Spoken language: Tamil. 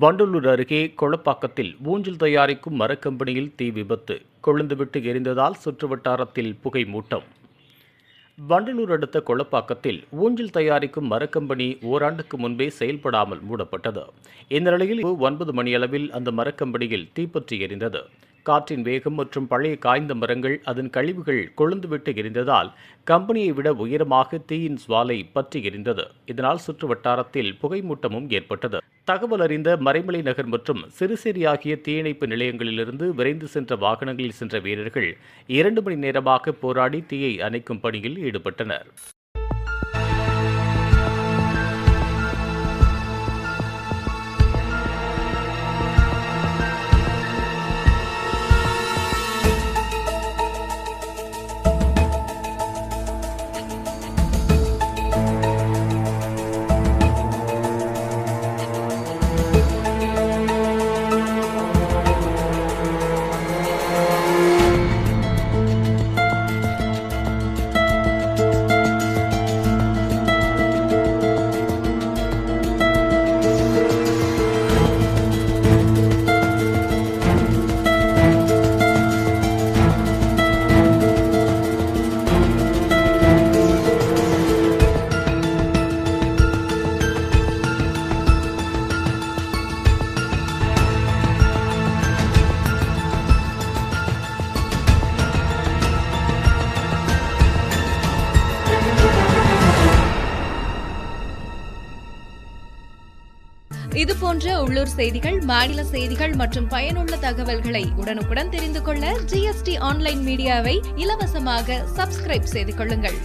வண்டலூர் அருகே கொளப்பாக்கத்தில் ஊஞ்சல் தயாரிக்கும் மரக்கம்பெனியில் தீ விபத்து. கொழுந்துவிட்டு எரிந்ததால் சுற்றுவட்டாரத்தில் புகை மூட்டம். வண்டலூர் அடுத்த கொளப்பாக்கத்தில் ஊஞ்சல் தயாரிக்கும் மரக்கம்பெனி ஓராண்டுக்கு முன்பே செயல்படாமல் மூடப்பட்டது. இந்த நிலையில் 9 மணியளவில் அந்த மரக்கம்பெனியில் தீப்பற்றி எரிந்தது. காற்றின் வேகம் மற்றும் பழைய காய்ந்த மரங்கள், அதன் கழிவுகள் கொழுந்துவிட்டு எரிந்ததால் கம்பெனியை விட உயரமாக தீயின் சுவாலை பற்றி எரிந்தது. இதனால் சுற்று வட்டாரத்தில் புகைமூட்டமும் ஏற்பட்டது. தகவல் அறிந்த மறைமலை நகர் மற்றும் சிறுசேரி ஆகிய தீயணைப்பு நிலையங்களிலிருந்து விரைந்து சென்ற வாகனங்களில் சென்ற வீரர்கள் 2 மணி நேரமாக போராடி தீயை அணைக்கும் பணியில் ஈடுபட்டனர். இதுபோன்ற உள்ளூர் செய்திகள், மாநில செய்திகள் மற்றும் பயனுள்ள தகவல்களை உடனுக்குடன் தெரிந்து கொள்ள GST ஆன்லைன் மீடியாவை இலவசமாக சப்ஸ்கிரைப் செய்து கொள்ளுங்கள்.